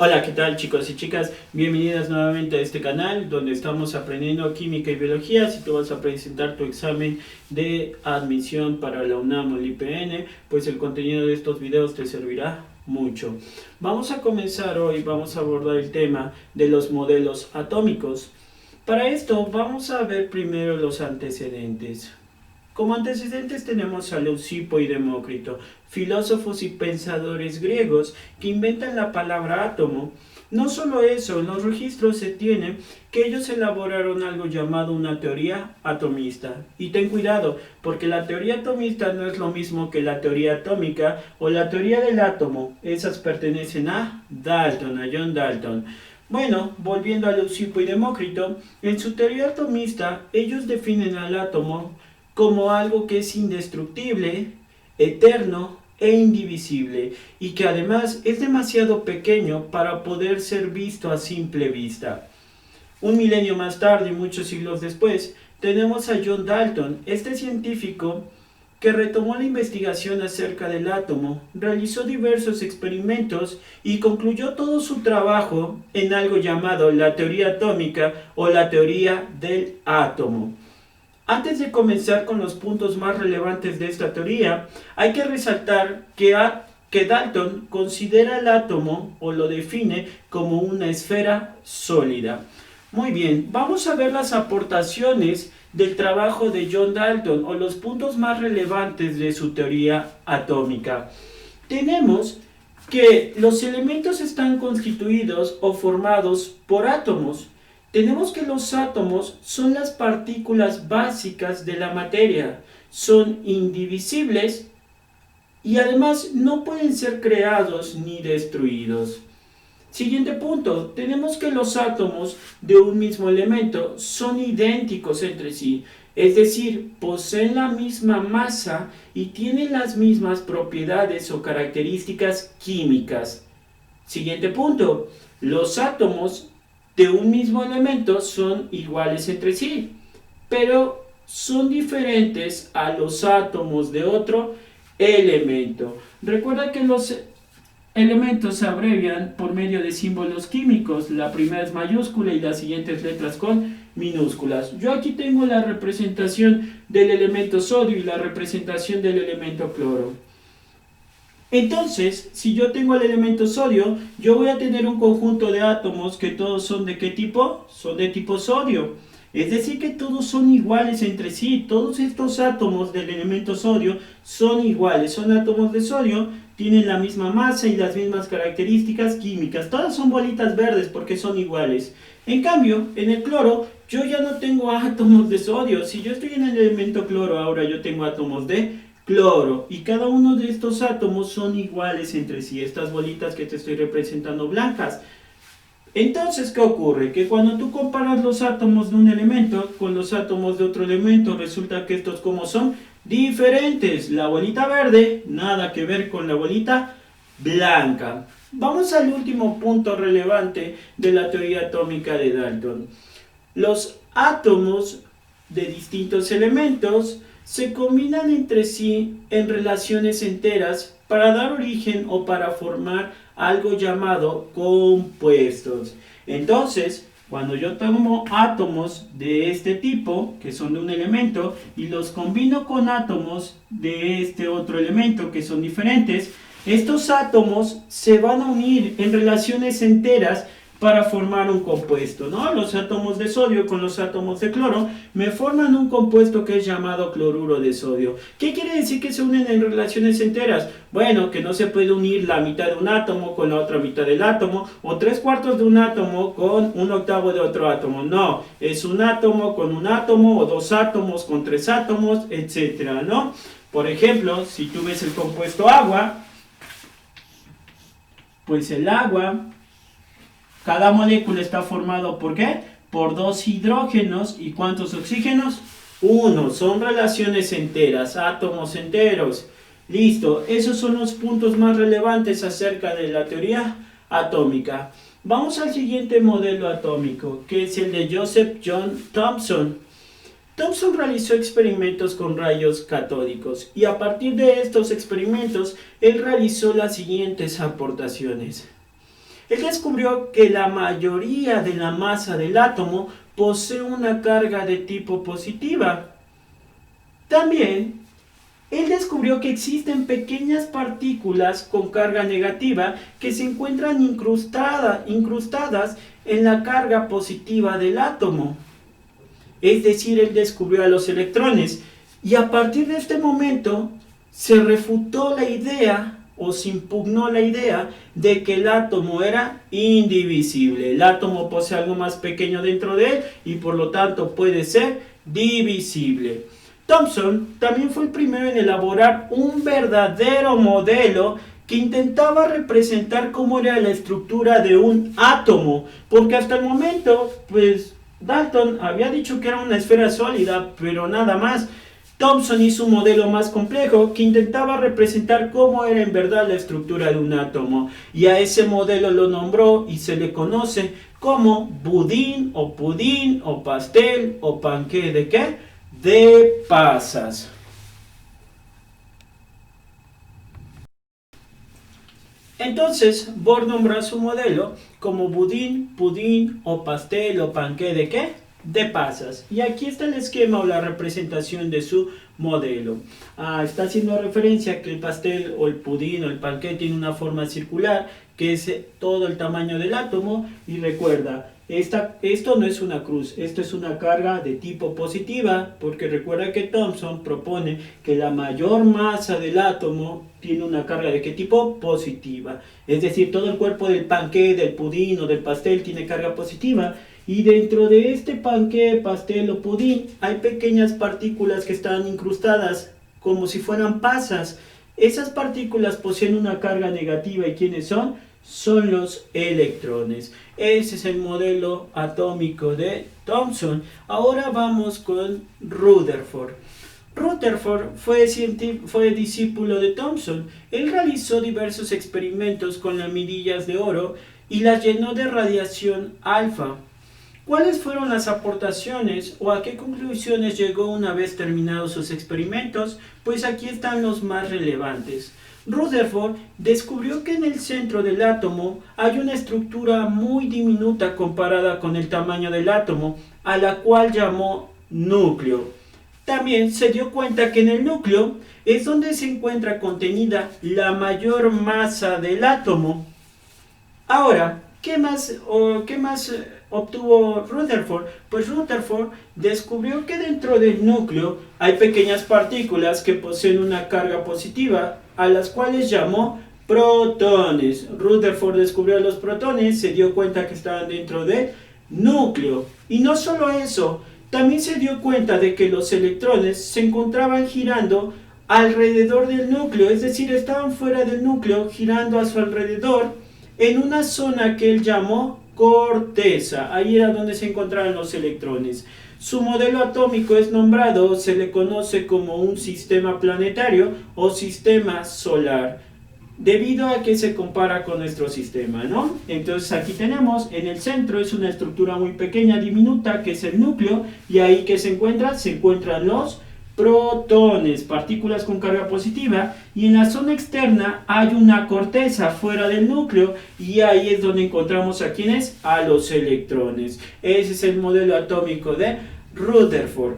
Hola, ¿qué tal chicos y chicas? Bienvenidas nuevamente a este canal donde estamos aprendiendo química y biología. Si tú vas a presentar tu examen de admisión para la UNAM o el IPN, pues el contenido de estos videos te servirá mucho. Vamos a comenzar hoy, vamos a abordar el tema de los modelos atómicos. Para esto vamos a ver primero los antecedentes. Como antecedentes tenemos a Leucipo y Demócrito, filósofos y pensadores griegos que inventan la palabra átomo. No solo eso, en los registros se tiene que ellos elaboraron algo llamado una teoría atomista. Y ten cuidado, porque la teoría atomista no es lo mismo que la teoría atómica o la teoría del átomo. Esas pertenecen a Dalton, a John Dalton. Bueno, volviendo a Leucipo y Demócrito, en su teoría atomista ellos definen al átomo como algo que es indestructible, eterno e indivisible, y que además es demasiado pequeño para poder ser visto a simple vista. Un milenio más tarde y muchos siglos después, tenemos a John Dalton, este científico que retomó la investigación acerca del átomo, realizó diversos experimentos y concluyó todo su trabajo en algo llamado la teoría atómica o la teoría del átomo. Antes de comenzar con los puntos más relevantes de esta teoría, hay que resaltar que Dalton considera el átomo o lo define como una esfera sólida. Muy bien, vamos a ver las aportaciones del trabajo de John Dalton o los puntos más relevantes de su teoría atómica. Tenemos que los elementos están constituidos o formados por átomos. Tenemos que los átomos son las partículas básicas de la materia, son indivisibles y además no pueden ser creados ni destruidos. Siguiente punto, tenemos que los átomos de un mismo elemento son idénticos entre sí, es decir, poseen la misma masa y tienen las mismas propiedades o características químicas. Siguiente punto, los átomos de un mismo elemento son iguales entre sí, pero son diferentes a los átomos de otro elemento. Recuerda que los elementos se abrevian por medio de símbolos químicos. La primera es mayúscula y las siguientes letras con minúsculas. Yo aquí tengo la representación del elemento sodio y la representación del elemento cloro. Entonces, si yo tengo el elemento sodio, yo voy a tener un conjunto de átomos que todos son ¿de qué tipo? Son de tipo sodio. Es decir, que todos son iguales entre sí. Todos estos átomos del elemento sodio son iguales. Son átomos de sodio, tienen la misma masa y las mismas características químicas. Todas son bolitas verdes porque son iguales. En cambio, en el cloro, yo ya no tengo átomos de sodio. Si yo estoy en el elemento cloro, ahora yo tengo átomos de cloro, y cada uno de estos átomos son iguales entre sí, estas bolitas que te estoy representando blancas. Entonces, ¿qué ocurre? Que cuando tú comparas los átomos de un elemento con los átomos de otro elemento, resulta que estos como son diferentes. La bolita verde, nada que ver con la bolita blanca. Vamos al último punto relevante de la teoría atómica de Dalton. Los átomos de distintos elementos se combinan entre sí en relaciones enteras para dar origen o para formar algo llamado compuestos. Entonces, cuando yo tomo átomos de este tipo, que son de un elemento, y los combino con átomos de este otro elemento, que son diferentes, estos átomos se van a unir en relaciones enteras para formar un compuesto, ¿no? Los átomos de sodio con los átomos de cloro me forman un compuesto que es llamado cloruro de sodio. ¿Qué quiere decir que se unen en relaciones enteras? Bueno, que no se puede unir la mitad de un átomo con la otra mitad del átomo, o 3/4 de un átomo con 1/8 de otro átomo. No, es un átomo con un átomo, o 2 átomos con 3 átomos, etcétera, ¿no? Por ejemplo, si tú ves el compuesto agua, pues el agua, cada molécula está formado ¿por qué? Por 2 hidrógenos. ¿Y cuántos oxígenos? 1. Son relaciones enteras, átomos enteros. Listo, esos son los puntos más relevantes acerca de la teoría atómica. Vamos al siguiente modelo atómico, que es el de Joseph John Thomson. Thomson realizó experimentos con rayos catódicos y a partir de estos experimentos él realizó las siguientes aportaciones. Él descubrió que la mayoría de la masa del átomo posee una carga de tipo positiva. También, él descubrió que existen pequeñas partículas con carga negativa que se encuentran incrustadas en la carga positiva del átomo. Es decir, él descubrió a los electrones. Y a partir de este momento se refutó la idea o se impugnó la idea de que el átomo era indivisible. El átomo posee algo más pequeño dentro de él y por lo tanto puede ser divisible. Thomson también fue el primero en elaborar un verdadero modelo que intentaba representar cómo era la estructura de un átomo, porque hasta el momento, pues Dalton había dicho que era una esfera sólida, pero nada más. Thomson hizo un modelo más complejo que intentaba representar cómo era en verdad la estructura de un átomo, y a ese modelo lo nombró y se le conoce como budín o pudín o pastel o panqué de ¿qué? De pasas. Entonces, Bohr nombró a su modelo como budín, pudín o pastel o panqué de ¿qué? De pasas. Y aquí está el esquema o la representación de su modelo. Está haciendo referencia a que el pastel o el pudín o el panqué tiene una forma circular, que es todo el tamaño del átomo. Y recuerda, esto no es una cruz, esto es una carga de tipo positiva, porque recuerda que Thomson propone que la mayor masa del átomo tiene una carga de qué tipo? Positiva. Es decir, todo el cuerpo del panqué, del pudín o del pastel tiene carga positiva. Y dentro de este panqué, pastel o pudín hay pequeñas partículas que están incrustadas como si fueran pasas. Esas partículas poseen una carga negativa. ¿Y quiénes son? Son los electrones. Ese es el modelo atómico de Thomson. Ahora vamos con Rutherford. Rutherford fue discípulo de Thomson. Él realizó diversos experimentos con lamillas de oro y las llenó de radiación alfa. ¿Cuáles fueron las aportaciones o a qué conclusiones llegó una vez terminados sus experimentos? Pues aquí están los más relevantes. Rutherford descubrió que en el centro del átomo hay una estructura muy diminuta comparada con el tamaño del átomo, a la cual llamó núcleo. También se dio cuenta que en el núcleo es donde se encuentra contenida la mayor masa del átomo. Ahora, ¿qué más obtuvo Rutherford? Pues Rutherford descubrió que dentro del núcleo hay pequeñas partículas que poseen una carga positiva, a las cuales llamó protones. Rutherford descubrió los protones, se dio cuenta que estaban dentro del núcleo. Y no solo eso, también se dio cuenta de que los electrones se encontraban girando alrededor del núcleo, es decir, estaban fuera del núcleo, girando a su alrededor, en una zona que él llamó corteza. Ahí era donde se encontraban los electrones. Su modelo atómico es nombrado, se le conoce como un sistema planetario o sistema solar, debido a que se compara con nuestro sistema, ¿no? Entonces aquí tenemos, en el centro es una estructura muy pequeña, diminuta, que es el núcleo, y ahí que se encuentran los protones, partículas con carga positiva, y en la zona externa hay una corteza fuera del núcleo, y ahí es donde encontramos a quienes, a los electrones. Ese es el modelo atómico de Rutherford.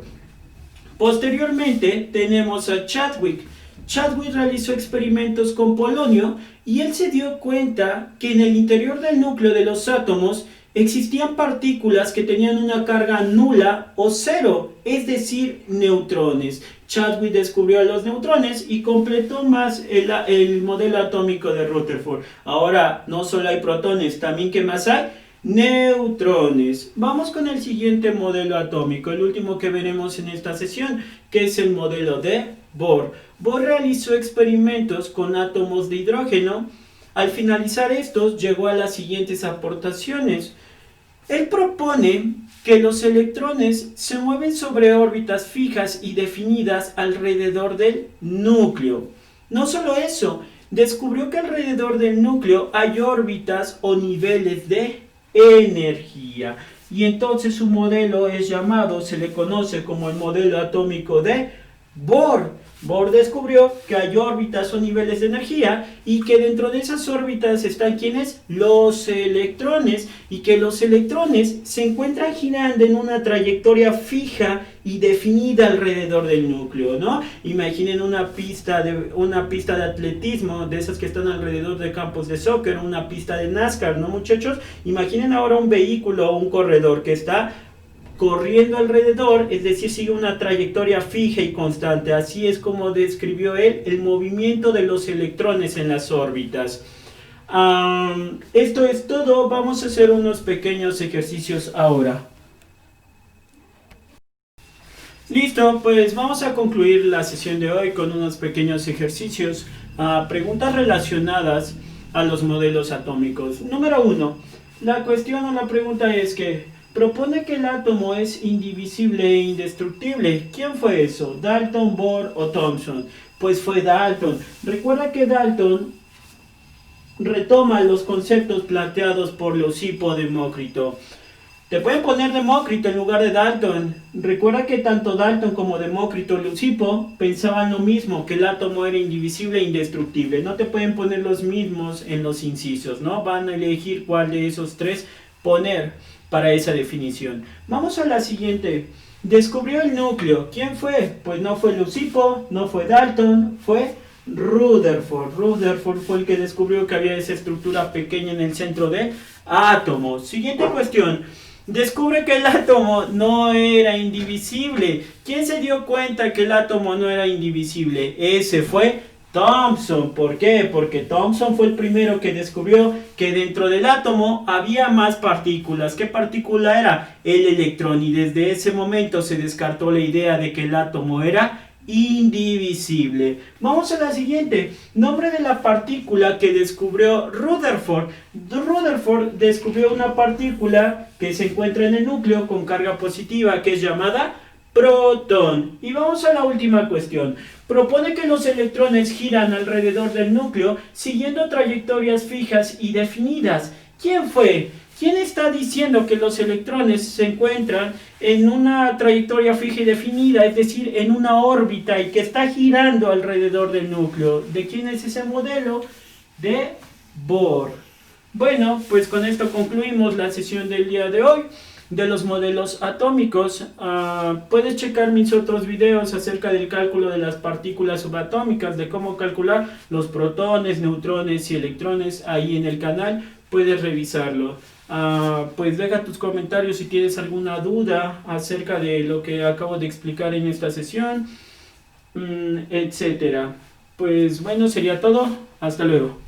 Posteriormente tenemos a Chadwick. Chadwick realizó experimentos con polonio y él se dio cuenta que en el interior del núcleo de los átomos existían partículas que tenían una carga nula o cero, es decir, neutrones. Chadwick descubrió a los neutrones y completó más el modelo atómico de Rutherford. Ahora no solo hay protones, también ¿qué más hay? Neutrones. Vamos con el siguiente modelo atómico, el último que veremos en esta sesión, que es el modelo de Bohr. Bohr realizó experimentos con átomos de hidrógeno. Al finalizar estos, llegó a las siguientes aportaciones. Él propone que los electrones se mueven sobre órbitas fijas y definidas alrededor del núcleo. No solo eso, descubrió que alrededor del núcleo hay órbitas o niveles de energía. Y entonces su modelo es llamado, se le conoce como el modelo atómico de Bohr. Bohr descubrió que hay órbitas o niveles de energía y que dentro de esas órbitas están ¿quiénes? Los electrones, y que los electrones se encuentran girando en una trayectoria fija y definida alrededor del núcleo, ¿no? Imaginen una pista de atletismo, de esas que están alrededor de campos de soccer, una pista de NASCAR, ¿no, muchachos? Imaginen ahora un vehículo o un corredor que está corriendo alrededor, es decir, sigue una trayectoria fija y constante. Así es como describió él el movimiento de los electrones en las órbitas. Esto es todo. Vamos a hacer unos pequeños ejercicios ahora. Listo, pues vamos a concluir la sesión de hoy con unos pequeños ejercicios, preguntas relacionadas a los modelos atómicos. Número 1. La cuestión o la pregunta es que propone que el átomo es indivisible e indestructible. ¿Quién fue eso? ¿Dalton, Bohr o Thomson? Pues fue Dalton. Recuerda que Dalton retoma los conceptos planteados por Leucipo Demócrito. Te pueden poner Demócrito en lugar de Dalton. Recuerda que tanto Dalton como Demócrito y Leucipo pensaban lo mismo, que el átomo era indivisible e indestructible. No te pueden poner los mismos en los incisos, ¿no? Van a elegir cuál de esos tres poner para esa definición. Vamos a la siguiente. Descubrió el núcleo. ¿Quién fue? Pues no fue Leucipo, no fue Dalton, fue Rutherford. Rutherford fue el que descubrió que había esa estructura pequeña en el centro del átomo. Siguiente cuestión. Descubre que el átomo no era indivisible. ¿Quién se dio cuenta que el átomo no era indivisible? Ese fue Thomson. ¿Por qué? Porque Thomson fue el primero que descubrió que dentro del átomo había más partículas. ¿Qué partícula era? El electrón. Y desde ese momento se descartó la idea de que el átomo era indivisible. Vamos a la siguiente. Nombre de la partícula que descubrió Rutherford. Rutherford descubrió una partícula que se encuentra en el núcleo con carga positiva, que es llamada protón. Y vamos a la última cuestión. Propone que los electrones giran alrededor del núcleo siguiendo trayectorias fijas y definidas. ¿Quién fue? ¿Quién está diciendo que los electrones se encuentran en una trayectoria fija y definida, es decir, en una órbita y que está girando alrededor del núcleo? ¿De quién es ese modelo? De Bohr. Bueno, pues con esto concluimos la sesión del día de hoy de los modelos atómicos. Puedes checar mis otros videos acerca del cálculo de las partículas subatómicas, de cómo calcular los protones, neutrones y electrones ahí en el canal. Puedes revisarlo. Pues deja tus comentarios si tienes alguna duda acerca de lo que acabo de explicar en esta sesión, etcétera. Pues bueno, sería todo. Hasta luego.